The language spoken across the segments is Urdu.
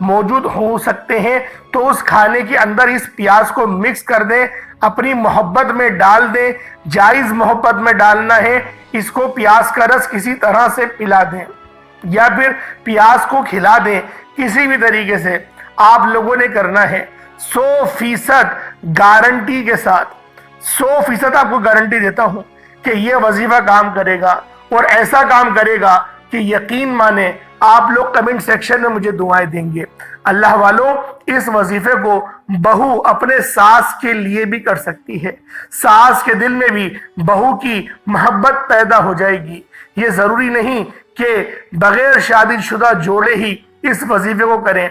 موجود ہو سکتے ہیں تو اس کھانے کے اندر اس پیاز کو مکس کر دیں، اپنی محبت میں ڈال دیں، جائز محبت میں ڈالنا ہے، اس کو پیاز کا رس کسی طرح سے پلا دیں یا پھر پیاز کو کھلا دیں، کسی بھی طریقے سے آپ لوگوں نے کرنا ہے۔ 100% گارنٹی کے ساتھ 100% آپ کو گارنٹی دیتا ہوں کہ یہ وظیفہ کام کرے گا، اور ایسا کام کرے گا کہ یقین مانے آپ لوگ کمنٹ سیکشن میں مجھے دعائیں دیں گے۔ اللہ والوں، اس وظیفے کو بہو اپنے ساس کے لیے بھی کر سکتی ہے، ساس کے دل میں بھی بہو کی محبت پیدا ہو جائے گی۔ یہ ضروری نہیں کہ بغیر شادی شدہ جوڑے ہی اس وظیفے کو کریں،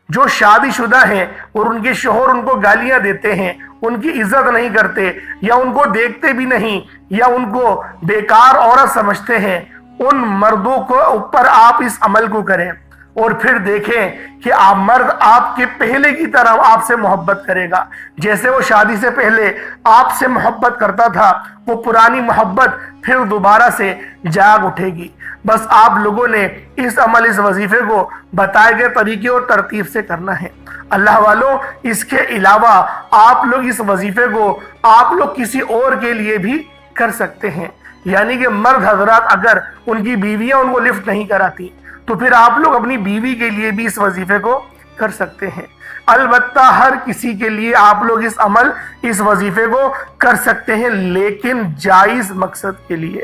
جو شادی شدہ ہیں اور ان کے شوہر ان کو گالیاں دیتے ہیں، ان کی عزت نہیں کرتے یا ان کو دیکھتے بھی نہیں یا ان کو بیکار عورت سمجھتے ہیں، ان مردوں کو اوپر آپ اس عمل کو کریں اور پھر دیکھیں کہ آپ مرد آپ کے پہلے کی طرح آپ سے محبت کرے گا، جیسے وہ شادی سے پہلے آپ سے محبت کرتا تھا، وہ پرانی محبت پھر دوبارہ سے جاگ اٹھے گی۔ بس آپ لوگوں نے اس عمل، اس وظیفے کو بتائے گئے طریقے اور ترتیب سے کرنا ہے۔ اللہ والوں، اس کے علاوہ آپ لوگ اس وظیفے کو آپ لوگ کسی اور کے لیے بھی کر سکتے ہیں، یعنی کہ مرد حضرات اگر ان کی بیویاں ان کو لفٹ نہیں کراتی تو پھر آپ لوگ اپنی بیوی کے لیے بھی اس وظیفے کو کر سکتے ہیں۔ البتہ ہر کسی کے لیے آپ لوگ اس عمل، اس وظیفے کو کر سکتے ہیں، لیکن جائز مقصد کے لیے،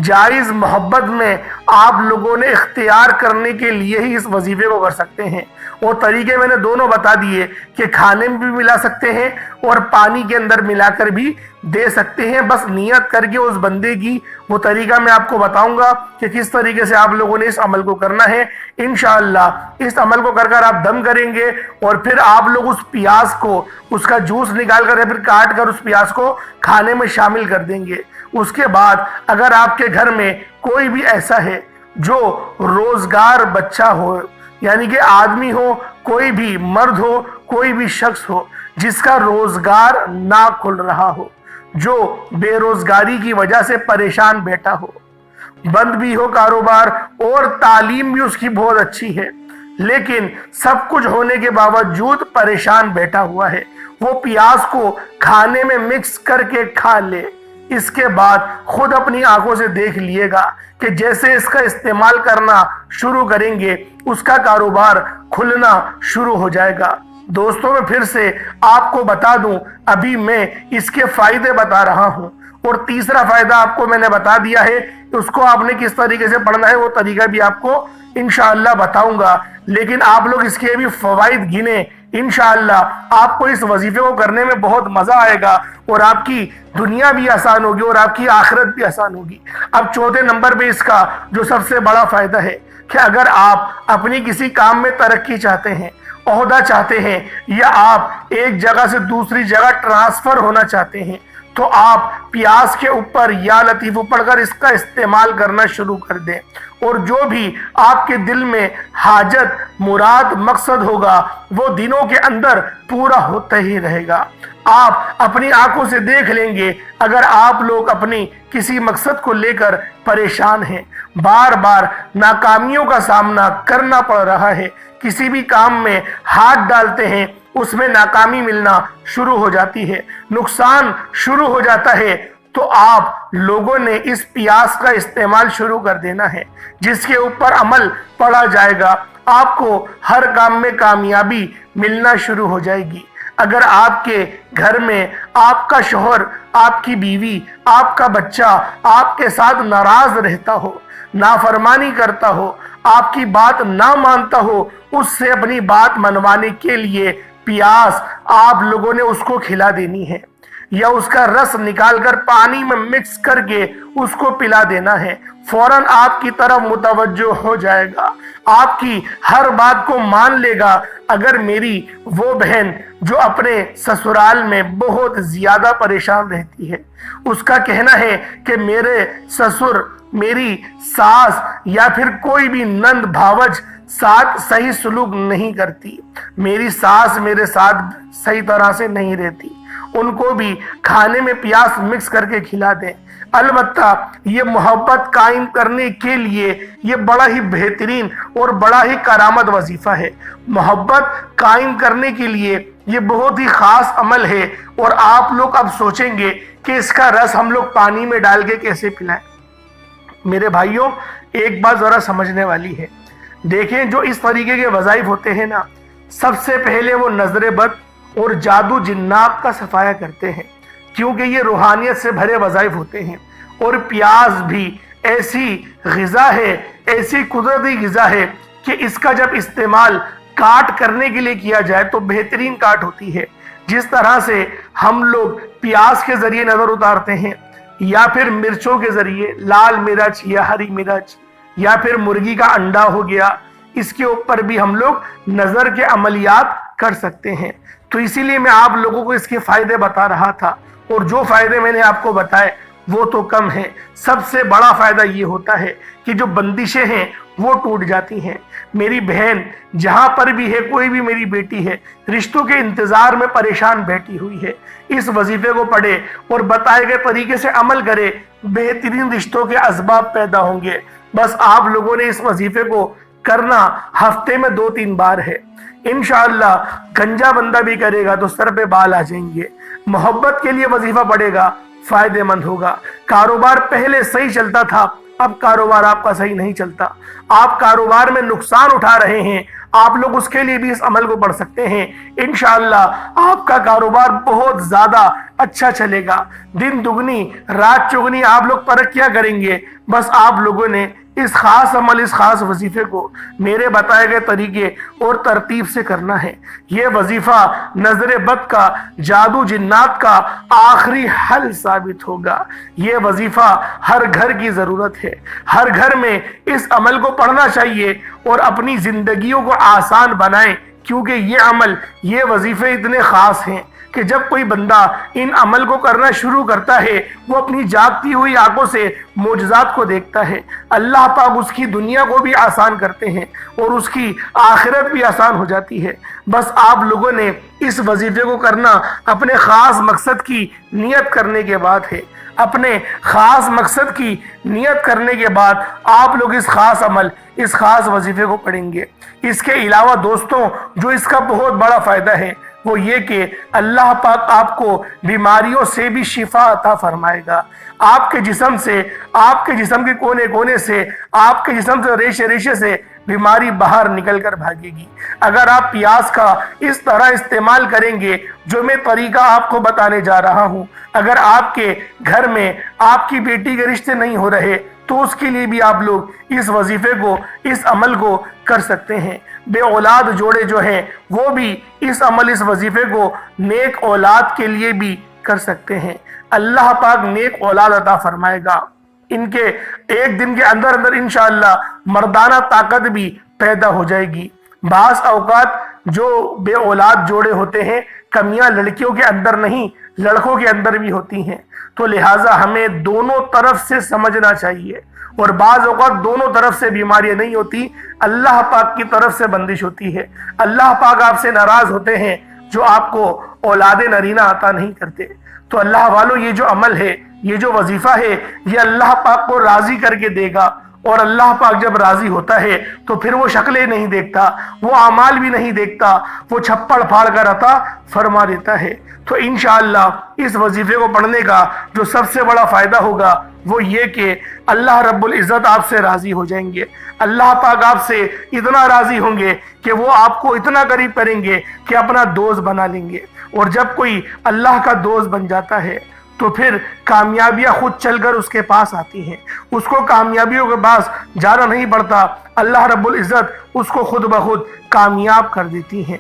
جائز محبت میں آپ لوگوں نے اختیار کرنے کے لیے ہی اس وظیفے کو کر سکتے ہیں۔ اور طریقے میں نے دونوں بتا دیے کہ کھانے میں بھی ملا سکتے ہیں اور پانی کے اندر ملا کر بھی دے سکتے ہیں، بس نیت کر کے اس بندے کی وہ طریقہ میں آپ کو بتاؤں گا کہ کس طریقے سے آپ لوگوں نے اس عمل کو کرنا ہے۔ انشاءاللہ اس عمل کو کر کر آپ دم کریں گے اور پھر آپ لوگ اس پیاز کو، اس کا جوس نکال کر یا پھر کاٹ کر اس پیاز کو کھانے میں شامل کر دیں گے۔ اس کے بعد اگر آپ کے گھر میں کوئی بھی ایسا ہے جو روزگار بچہ ہو، یعنی کہ آدمی ہو، کوئی بھی مرد ہو، کوئی بھی شخص ہو جس کا روزگار نہ کھل رہا ہو، جو بے روزگاری کی وجہ سے پریشان بیٹھا ہو، بند بھی ہو کاروبار اور تعلیم بھی اس کی بہت اچھی ہے، لیکن سب کچھ ہونے کے باوجود پریشان بیٹھا ہوا ہے، وہ پیاز کو کھانے میں مکس کر کے کھا لے، اس کے بعد خود اپنی آنکھوں سے دیکھ لیے گا کہ جیسے اس کا استعمال کرنا شروع کریں گے اس کا کاروبار کھلنا شروع ہو جائے گا۔ دوستوں، میں پھر سے آپ کو بتا دوں، ابھی میں اس کے فائدے بتا رہا ہوں اور تیسرا فائدہ آپ کو میں نے بتا دیا ہے، اس کو آپ نے کس طریقے سے پڑھنا ہے وہ طریقہ بھی آپ کو انشاءاللہ بتاؤں گا، لیکن آپ لوگ اس کے بھی فوائد گنیں۔ انشاءاللہ آپ کو اس وظیفے کو کرنے میں بہت مزہ آئے گا اور آپ کی دنیا بھی آسان ہوگی اور آپ کی آخرت بھی آسان ہوگی۔ اب چوتھے نمبر پہ اس کا جو سب سے بڑا فائدہ ہے کہ اگر آپ اپنی کسی کام میں ترقی چاہتے ہیں، عہدہ چاہتے ہیں، یا آپ ایک جگہ سے دوسری جگہ ٹرانسفر ہونا چاہتے ہیں، تو آپ پیاز کے اوپر یا لطیف پڑھ کر اس کا استعمال کرنا شروع کر دیں، اور جو بھی آپ کے دل میں حاجت، مراد، مقصد ہوگا وہ دنوں کے اندر پورا ہوتا ہی رہے گا۔ آپ اپنی آنکھوں سے دیکھ لیں گے اگر آپ لوگ اپنی کسی مقصد کو لے کر پریشان ہیں، بار بار ناکامیوں کا سامنا کرنا پڑ رہا ہے، کسی بھی کام میں ہاتھ ڈالتے ہیں اس میں ناکامی ملنا شروع ہو جاتی ہے، نقصان شروع ہو جاتا ہے، تو آپ لوگوں نے اس پیاز کا استعمال شروع کر دینا ہے، جس کے اوپر عمل پڑا جائے گا، آپ کو ہر کام میں کامیابی ملنا شروع ہو جائے گی۔ اگر آپ کے گھر میں آپ کا شوہر، آپ کی بیوی، آپ کا بچہ آپ کے ساتھ ناراض رہتا ہو، نافرمانی کرتا ہو، آپ کی بات نہ مانتا ہو، اس سے اپنی بات منوانے کے لیے پیاز آپ لوگوں نے اس کو کھلا دینی ہے، یا اس کا رس نکال کر پانی میں مکس کر کے اس کو پلا دینا ہے، فوراً آپ کی طرف متوجہ ہو جائے گا، آپ کی ہر بات کو مان لے گا۔ اگر میری وہ بہن جو اپنے سسرال میں بہت زیادہ پریشان رہتی ہے، اس کا کہنا ہے کہ میرے سسر، میری ساس یا پھر کوئی بھی نند بھاوج ساتھ صحیح سلوک نہیں کرتی، میری ساس میرے ساتھ صحیح طرح سے نہیں رہتی، ان کو بھی کھانے میں پیاز مکس کر کے کھلا دیں۔ البتہ یہ محبت قائم کرنے کے لیے یہ بڑا ہی بہترین اور بڑا ہی کرامت وظیفہ ہے۔ محبت قائم کرنے کے لیے یہ بہت ہی خاص عمل ہے، اور آپ لوگ اب سوچیں گے کہ اس کا رس ہم لوگ پانی میں ڈال کے کیسے پلائیں۔ میرے بھائیوں، ایک بات ذرا سمجھنے والی ہے۔ دیکھیں، جو اس طریقے کے وظائف ہوتے ہیں نا، سب سے پہلے وہ نظر بد اور جادو جنات کا صفایا کرتے ہیں، کیونکہ یہ روحانیت سے بھرے وظائف ہوتے ہیں۔ اور پیاز بھی ایسی غذا ہے، ایسی قدرتی غذا ہے کہ اس کا جب استعمال کاٹ کرنے کے لیے کیا جائے تو بہترین کاٹ ہوتی ہے۔ جس طرح سے ہم لوگ پیاز کے ذریعے نظر اتارتے ہیں، یا پھر مرچوں کے ذریعے، لال مرچ یا ہری مرچ، یا پھر مرغی کا انڈا ہو گیا، اس کے اوپر بھی ہم لوگ نظر کے عملیات کر سکتے ہیں۔ تو اسی لیے میں آپ لوگوں کو اس کے فائدے بتا رہا تھا، اور جو فائدے میں نے آپ کو بتائے وہ تو کم ہیں۔ سب سے بڑا فائدہ یہ ہوتا ہے کہ جو بندشیں ہیں وہ ٹوٹ جاتی ہیں۔ میری بہن جہاں پر بھی ہے، کوئی بھی میری بیٹی ہے، رشتوں کے انتظار میں پریشان بیٹھی ہوئی ہے، اس وظیفے کو پڑھے اور بتائے گئے طریقے سے عمل کرے، بہترین رشتوں کے اسباب پیدا ہوں گے۔ بس آپ لوگوں نے اس وظیفے کو کرنا ہفتے میں 2-3 بار ہے۔ انشاءاللہ گنجا بندہ بھی کرے گا تو سر پہ بال آ جائیں گے۔ محبت کے لیے وظیفہ پڑھے گا، فائدے مند ہوگا۔ کاروبار پہلے صحیح چلتا تھا، اب کاروبار آپ کا صحیح نہیں چلتا، آپ کاروبار میں نقصان اٹھا رہے ہیں، آپ لوگ اس کے لیے بھی اس عمل کو پڑھ سکتے ہیں۔ انشاءاللہ آپ کا کاروبار بہت زیادہ اچھا چلے گا، دن دگنی رات چگنی آپ لوگ ترقیاں کریں گے۔ بس آپ لوگوں نے اس خاص عمل، اس خاص وظیفے کو میرے بتائے گئے طریقے اور ترتیب سے کرنا ہے۔ یہ وظیفہ نظر بد کا، جادو جنات کا آخری حل ثابت ہوگا۔ یہ وظیفہ ہر گھر کی ضرورت ہے، ہر گھر میں اس عمل کو پڑھنا چاہیے اور اپنی زندگیوں کو آسان بنائیں، کیونکہ یہ عمل، یہ وظیفے اتنے خاص ہیں کہ جب کوئی بندہ ان عمل کو کرنا شروع کرتا ہے، وہ اپنی جاگتی ہوئی آنکھوں سے معجزات کو دیکھتا ہے۔ اللہ پاک اس کی دنیا کو بھی آسان کرتے ہیں اور اس کی آخرت بھی آسان ہو جاتی ہے۔ بس آپ لوگوں نے اس وظیفے کو کرنا اپنے خاص مقصد کی نیت کرنے کے بعد ہے۔ اپنے خاص مقصد کی نیت کرنے کے بعد آپ لوگ اس خاص عمل، اس خاص وظیفے کو پڑھیں گے۔ اس کے علاوہ دوستوں، جو اس کا بہت بڑا فائدہ ہے وہ یہ کہ اللہ پاک آپ کو بیماریوں سے بھی شفا عطا فرمائے گا۔ آپ کے جسم سے، آپ کے جسم کے کونے کونے سے، آپ کے جسم سے ریشے ریشے سے بیماری باہر نکل کر بھاگے گی۔ اگر آپ پیاز کا اس طرح استعمال کریں گے جو میں طریقہ آپ کو بتانے جا رہا ہوں، اگر آپ کے گھر میں آپ کی بیٹی کے رشتے نہیں ہو رہے تو اس کے لیے بھی آپ لوگ اس وظیفے کو، اس عمل کو کر سکتے ہیں۔ بے اولاد جوڑے جو ہیں وہ بھی اس عمل، اس وظیفے کو نیک اولاد کے لیے بھی کر سکتے ہیں۔ اللہ پاک نیک اولاد عطا فرمائے گا۔ ان کے ایک دن کے اندر اندر انشاءاللہ مردانہ طاقت بھی پیدا ہو جائے گی۔ بعض اوقات جو بے اولاد جوڑے ہوتے ہیں، کمیاں لڑکیوں کے اندر نہیں لڑکوں کے اندر بھی ہوتی ہیں، تو لہٰذا ہمیں دونوں طرف سے سمجھنا چاہیے۔ اور بعض اوقات دونوں طرف سے بیماریاں نہیں ہوتی، اللہ پاک کی طرف سے بندش ہوتی ہے۔ اللہ پاک آپ سے ناراض ہوتے ہیں جو آپ کو اولاد نرینہ عطا نہیں کرتے۔ تو اللہ والوں، یہ جو عمل ہے، یہ جو وظیفہ ہے، یہ اللہ پاک کو راضی کر کے دے گا، اور اللہ پاک جب راضی ہوتا ہے تو پھر وہ شکلیں نہیں دیکھتا، وہ اعمال بھی نہیں دیکھتا، وہ چھپڑ پھاڑ کر عطا فرما دیتا ہے۔ تو انشاءاللہ اس وظیفے کو پڑھنے کا جو سب سے بڑا فائدہ ہوگا وہ یہ کہ اللہ رب العزت آپ سے راضی ہو جائیں گے۔ اللہ پاک آپ سے اتنا راضی ہوں گے کہ وہ آپ کو اتنا قریب کریں گے کہ اپنا دوست بنا لیں گے۔ اور جب کوئی اللہ کا دوست بن جاتا ہے تو پھر کامیابیاں خود چل کر اس کے پاس آتی ہیں، اس کو کامیابیوں کے پاس جانا نہیں پڑتا، اللہ رب العزت اس کو خود بخود کامیاب کر دیتی ہیں۔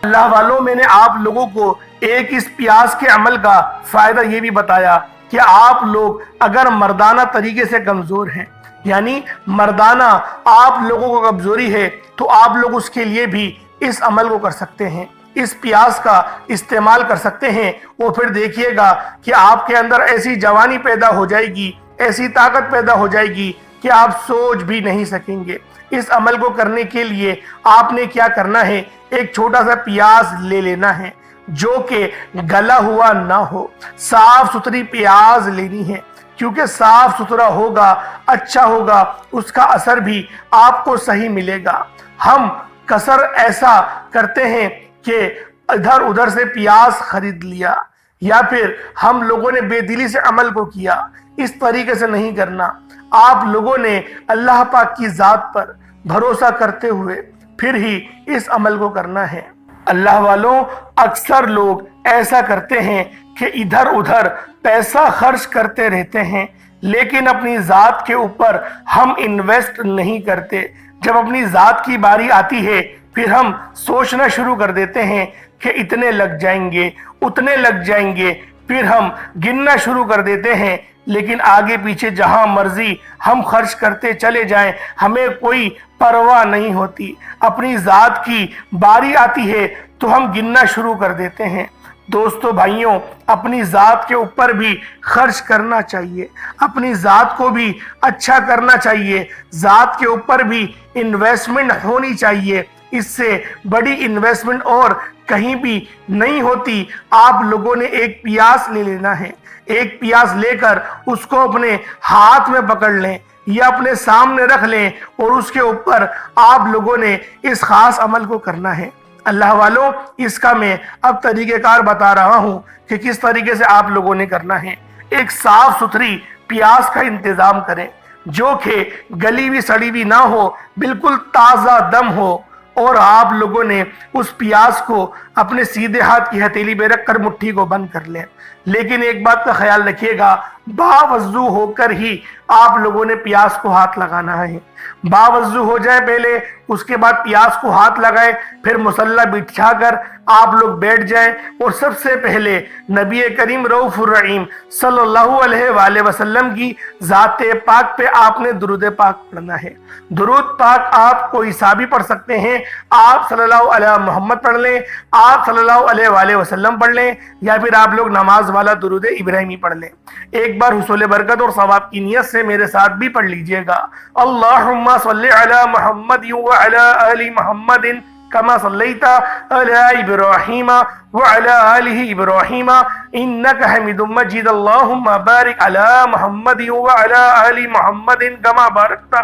اللہ والوں، میں نے آپ لوگوں کو ایک اس پیاز کے عمل کا فائدہ یہ بھی بتایا کہ آپ لوگ اگر مردانہ طریقے سے کمزور ہیں، یعنی مردانہ آپ لوگوں کو کمزوری ہے، تو آپ لوگ اس کے لیے بھی اس عمل کو کر سکتے ہیں، اس پیاز کا استعمال کر سکتے ہیں۔ وہ پھر دیکھیے گا کہ آپ کے اندر ایسی جوانی پیدا ہو جائے گی، ایسی طاقت پیدا ہو جائے گی کہ آپ سوچ بھی نہیں سکیں گے۔ اس عمل کو کرنے کے لیے آپ نے کیا کرنا ہے، ایک چھوٹا سا پیاز لے لینا ہے جو کہ گلا ہوا نہ ہو، صاف ستھری پیاز لینی ہے۔ کیونکہ صاف ستھرا ہوگا، اچھا ہوگا، اس کا اثر بھی آپ کو صحیح ملے گا۔ ہم کثر ایسا کرتے ہیں کہ ادھر ادھر سے پیاز خرید لیا، یا پھر ہم لوگوں نے بے دلی سے عمل کو کیا، اس طریقے سے نہیں کرنا۔ آپ لوگوں نے اللہ پاک کی ذات پر بھروسہ کرتے ہوئے پھر ہی اس عمل کو کرنا ہے۔ اللہ والوں، اکثر لوگ ایسا کرتے ہیں کہ ادھر ادھر پیسہ خرچ کرتے رہتے ہیں، لیکن اپنی ذات کے اوپر ہم انویسٹ نہیں کرتے۔ جب اپنی ذات کی باری آتی ہے پھر ہم سوچنا شروع کر دیتے ہیں کہ اتنے لگ جائیں گے، اتنے لگ جائیں گے، پھر ہم گننا شروع کر دیتے ہیں، لیکن آگے پیچھے جہاں مرضی ہم خرچ کرتے چلے جائیں، ہمیں کوئی پرواہ نہیں ہوتی۔ اپنی ذات کی باری آتی ہے تو ہم گننا شروع کر دیتے ہیں۔ دوستو بھائیوں، اپنی ذات کے اوپر بھی خرچ کرنا چاہیے، اپنی ذات کو بھی اچھا کرنا چاہیے، ذات کے اوپر بھی انویسٹمنٹ ہونی چاہیے۔ اس سے بڑی انویسٹمنٹ اور کہیں بھی نہیں ہوتی۔ آپ لوگوں نے ایک پیاس لے لینا ہے، ایک پیاس لے کر اس کو اپنے ہاتھ میں پکڑ لیں یا اپنے سامنے رکھ لیں، اور اس کے اوپر آپ لوگوں نے اس خاص عمل کو کرنا ہے۔ اللہ والوں، اس کا میں اب طریقہ کار بتا رہا ہوں کہ کس طریقے سے آپ لوگوں نے کرنا ہے۔ ایک صاف ستھری پیاس کا انتظام کریں جو کہ گلی ہوئی سڑی ہوئی نہ ہو، بالکل تازہ دم ہو، اور آپ لوگوں نے اس پیاس کو اپنے سیدھے ہاتھ کی ہتھیلی پہ رکھ کر مٹھی کو بند کر لیں۔ لیکن ایک بات کا خیال رکھیے گا، باوضو ہو کر ہی آپ لوگوں نے پیاس کو ہاتھ لگانا ہے۔ باوضو ہو جائے پہلے، اس کے بعد پیاس کو ہاتھ لگائیں، پھر مصلی بچھا کر آپ لوگ بیٹھ جائیں، اور سب سے پہلے نبی کریم رؤوف الرحیم صلی اللہ علیہ وآلہ وسلم کی ذات پاک پہ آپ نے درود پاک پڑھنا ہے۔ درود پاک آپ کوئی سا بھی پڑھ سکتے ہیں، آپ صلی اللہ علیہ محمد پڑھ لیں، آپ صلی اللہ علیہ وآلہ وسلم پڑھ لیں، یا پھر آپ لوگ نماز والا درود ابراہیمی پڑھ لیں۔ ایک بار حصول برکت اور ثواب کی نیت سے میرے ساتھ بھی پڑھ لیجئے گا۔ اللہم صلی علی محمد وعلی آل محمد کما صلیت علی ابراہیم وعلی آل ابراہیم انک حمید مجید۔ اللہم بارک علی محمد وعلی آل محمد کما بارکت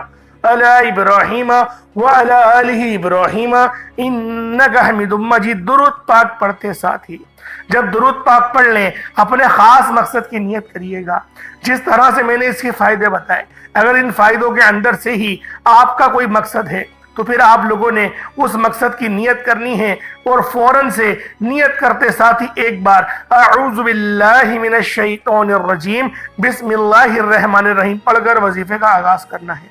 علی ابراہیم وعلی آل ابراہیم انک حمید مجید۔ درود پاک پڑھتے ساتھ ہی جب درود پاک پڑھ لیں، اپنے خاص مقصد کی نیت کریے گا۔ جس طرح سے میں نے اس کے فائدے بتائے، اگر ان فائدوں کے اندر سے ہی آپ کا کوئی مقصد ہے تو پھر آپ لوگوں نے اس مقصد کی نیت کرنی ہے، اور فوراً سے نیت کرتے ساتھ ہی ایک بار اعوذ باللہ من الشیطان الرجیم بسم اللہ الرحمن الرحیم پڑھ کر وظیفے کا آغاز کرنا ہے۔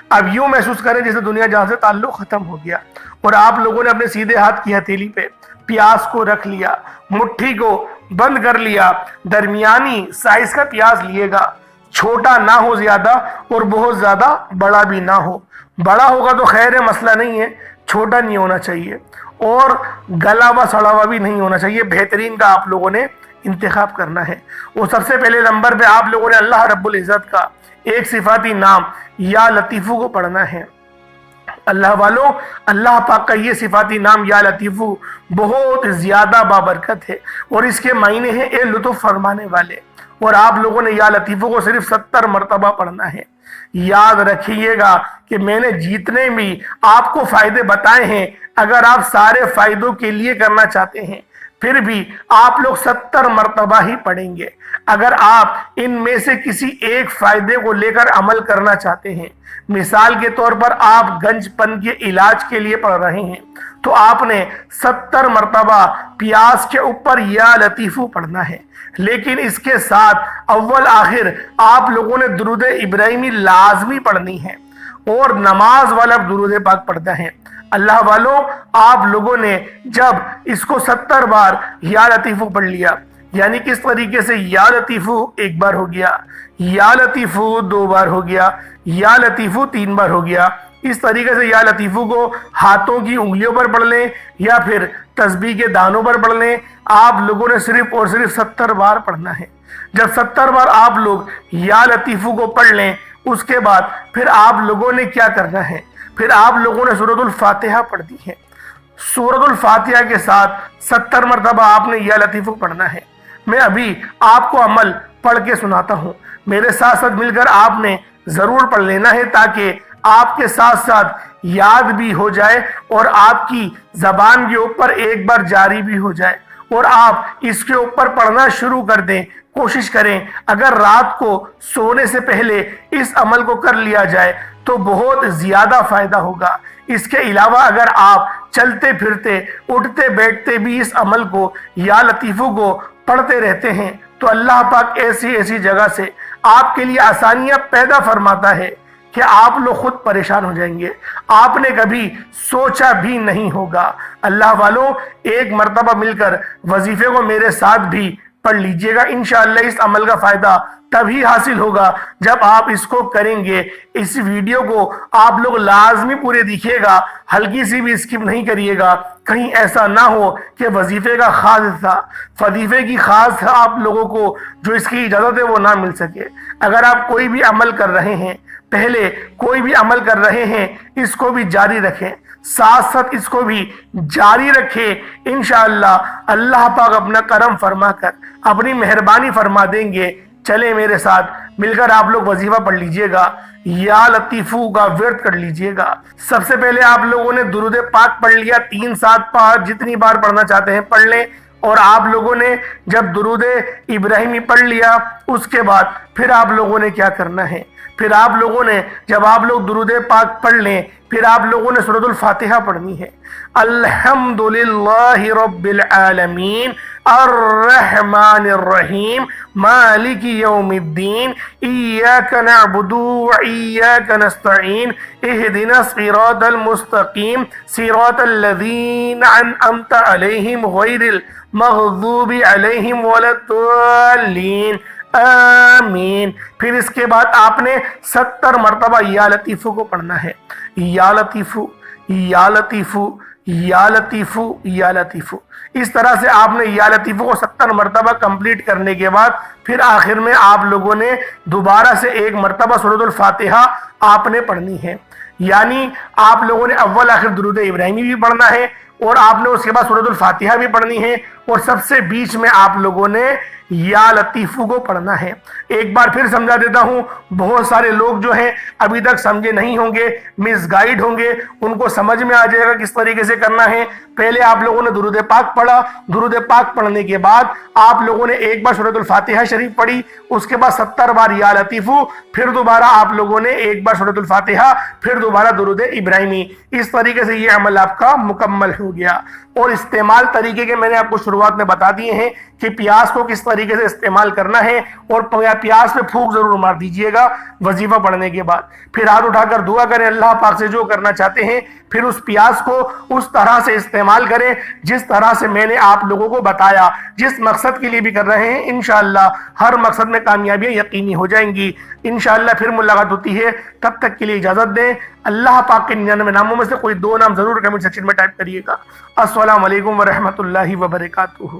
اب یوں محسوس کریں جیسے دنیا جہاں سے تعلق ختم ہو گیا، اور آپ لوگوں نے اپنے سیدھے ہاتھ کی ہتھیلی پہ پیاس کو رکھ لیا، مٹھی کو بند کر لیا۔ درمیانی سائز کا پیاس لیے گا، چھوٹا نہ ہو زیادہ اور بہت زیادہ بڑا بھی نہ ہو۔ بڑا ہوگا تو خیر ہے، مسئلہ نہیں ہے، چھوٹا نہیں ہونا چاہیے، اور گلا ہوا سڑا ہوا بھی نہیں ہونا چاہیے۔ بہترین کا آپ لوگوں نے انتخاب کرنا ہے۔ وہ سب سے پہلے نمبر پہ آپ لوگوں نے اللہ رب العزت کا ایک صفاتی نام یا لطیفو کو پڑھنا ہے۔ اللہ والوں، اللہ پاک کا یہ صفاتی نام یا لطیفو بہت زیادہ بابرکت ہے، اور اس کے معنی ہیں اے لطف فرمانے والے، اور آپ لوگوں نے یا لطیفو کو صرف 70 مرتبہ پڑھنا ہے۔ یاد رکھیے گا کہ میں نے جتنے بھی آپ کو فائدے بتائے ہیں، اگر آپ سارے فائدوں کے لیے کرنا چاہتے ہیں پھر بھی آپ لوگ 70 مرتبہ ہی پڑھیں گے۔ اگر آپ ان میں سے کسی ایک فائدے کو لے کر عمل کرنا چاہتے ہیں، مثال کے طور پر آپ گنج پن کے علاج کے لیے پڑھ رہے ہیں، تو آپ نے 70 مرتبہ پیاس کے اوپر یا لطیفو پڑھنا ہے۔ لیکن اس کے ساتھ اول آخر آپ لوگوں نے درود ابراہیمی لازمی پڑھنی ہے، اور نماز والا درود پاک پڑھتا ہے۔ اللہ والوں، آپ لوگوں نے جب اس کو 70 بار یا لطیفو پڑھ لیا، یعنی کس طریقے سے یا لطیفو ایک بار ہو گیا، یا لطیفو 2 بار ہو گیا، یا لطیفو 3 بار ہو گیا، اس طریقے سے یا لطیفو کو ہاتھوں کی انگلیوں پر پڑھ لیں یا پھر تسبیح کے دانوں پر پڑھ لیں۔ آپ لوگوں نے صرف اور صرف 70 بار پڑھنا ہے۔ جب 70 بار آپ لوگ یا لطیفو کو پڑھ لیں، اس کے بعد پھر آپ لوگوں نے کیا کرنا ہے؟ پھر آپ لوگوں نے سورۃ الفاتحہ پڑھ دی ہے۔ سورۃ الفاتحہ کے ساتھ 70 مرتبہ آپ نے یا لطیفو پڑھنا ہے۔ میں ابھی آپ کو عمل پڑھ کے سناتا ہوں، میرے ساتھ ساتھ مل کر آپ نے ضرور پڑھ لینا ہے تاکہ آپ کے ساتھ ساتھ یاد بھی ہو جائے اور آپ کی زبان کے اوپر ایک بار جاری بھی ہو جائے اور آپ اس کے اوپر پڑھنا شروع کر دیں۔ کوشش کریں اگر رات کو سونے سے پہلے اس عمل کو کر لیا جائے تو بہت زیادہ فائدہ ہوگا۔ اس کے علاوہ اگر آپ چلتے پھرتے اٹھتے بیٹھتے بھی اس عمل کو یا لطیفوں کو پڑھتے رہتے ہیں تو اللہ پاک ایسی جگہ سے آپ کے لیے آسانیاں پیدا فرماتا ہے کہ آپ لوگ خود پریشان ہو جائیں گے، آپ نے کبھی سوچا بھی نہیں ہوگا۔ اللہ والوں، ایک مرتبہ مل کر وظیفے کو میرے ساتھ بھی پڑھ لیجئے گا، انشاءاللہ اس عمل کا فائدہ تبھی حاصل ہوگا جب آپ اس کو کریں گے۔ اس ویڈیو کو آپ لوگ لازمی پورے دیکھیے گا، ہلکی سی بھی اسکپ نہیں کریے گا، کہیں ایسا نہ ہو کہ وظیفے کا خاص حصہ، وظیفے کی خاص آپ لوگوں کو جو اس کی اجازت ہے وہ نہ مل سکے۔ اگر آپ کوئی بھی عمل کر رہے ہیں، پہلے کوئی بھی عمل کر رہے ہیں، اس کو بھی جاری رکھیں، ساتھ ساتھ اس کو بھی جاری رکھیں، انشاءاللہ اللہ پاک اپنا کرم فرما کر اپنی مہربانی فرما دیں گے۔ چلیں میرے ساتھ مل کر آپ لوگ وظیفہ پڑھ لیجئے گا، یا لطیفو کا ورد کر لیجئے گا۔ سب سے پہلے آپ لوگوں نے درود پاک پڑھ لیا، 3 7 5 جتنی بار پڑھنا چاہتے ہیں پڑھ لیں، اور آپ لوگوں نے جب درود ابراہیمی پڑھ لیا اس کے بعد پھر آپ لوگوں نے کیا کرنا ہے، پھر آپ لوگوں نے جب آپ لوگ درود پاک پڑھ لیں پھر آپ لوگوں نے سورۃ الفاتحہ پڑھنی ہے۔ الحمدللہ رب العالمین الرحمن الرحیم مالک یوم الدین ایاک نعبد و ایاک نستعین اہدنا الصراط المستقیم صراط الذین انعمت علیہم غیر المغضوب علیہم ولا الضالین آمین۔ پھر اس کے بعد آپ نے 70 مرتبہ یا لطیفو کو پڑھنا ہے، یا لطیفو یا لطیفو یا لطیفو یا لطیفو۔ اس طرح سے آپ نے یا لطیفو کو 70 مرتبہ کمپلیٹ کرنے کے بعد پھر آخر میں آپ لوگوں نے دوبارہ سے ایک مرتبہ سورۃ الفاتحہ آپ نے پڑھنی ہے، یعنی آپ لوگوں نے اول آخر درود ابراہیمی بھی پڑھنا ہے اور آپ نے اس کے بعد سورۃ الفاتحہ بھی پڑھنی ہے، اور سب سے بیچ میں آپ لوگوں نے یا لطیفو کو پڑھنا ہے۔ ایک بار پھر سمجھا دیتا ہوں، بہت سارے لوگ جو ہیں ابھی تک سمجھے نہیں ہوں گے، مس گائیڈ ہوں گے، ان کو سمجھ میں آ جائے گا کس طریقے سے کرنا ہے۔ پہلے آپ لوگوں نے درود پاک پڑھا، درود پاک پڑھنے کے بعد آپ لوگوں نے ایک بار سورۃ الفاتحہ شریف پڑھی، اس کے بعد 70 بار یا لطیفو، پھر دوبارہ آپ لوگوں نے ایک بار سورۃ الفاتحہ، پھر دوبارہ درود ابراہیمی۔ اس طریقے سے یہ عمل آپ کا مکمل ہو گیا۔ اور استعمال طریقے کے میں نے آپ کو شروعات میں بتا دیے ہیں کہ پیاز کو کس طریقے سے استعمال کرنا ہے، اور پیاز پہ پھونک ضرور مار دیجئے گا وظیفہ پڑھنے کے بعد۔ پھر ہاتھ اٹھا کر دعا کریں اللہ پاک سے جو کرنا چاہتے ہیں، پھر اس پیاز کو اس طرح سے استعمال کریں جس طرح سے میں نے آپ لوگوں کو بتایا، جس مقصد کے لیے بھی کر رہے ہیں انشاءاللہ ہر مقصد میں کامیابیاں یقینی ہو جائیں گی۔ انشاءاللہ پھر ملاقات ہوتی ہے، تب تک کے لیے اجازت دیں۔ اللہ پاک کے 99 ناموں میں سے کوئی 2 نام ضرور کمنٹ سیکشن میں ٹائپ کریے گا۔ السلام علیکم ورحمۃ اللہ وبرکاتہ۔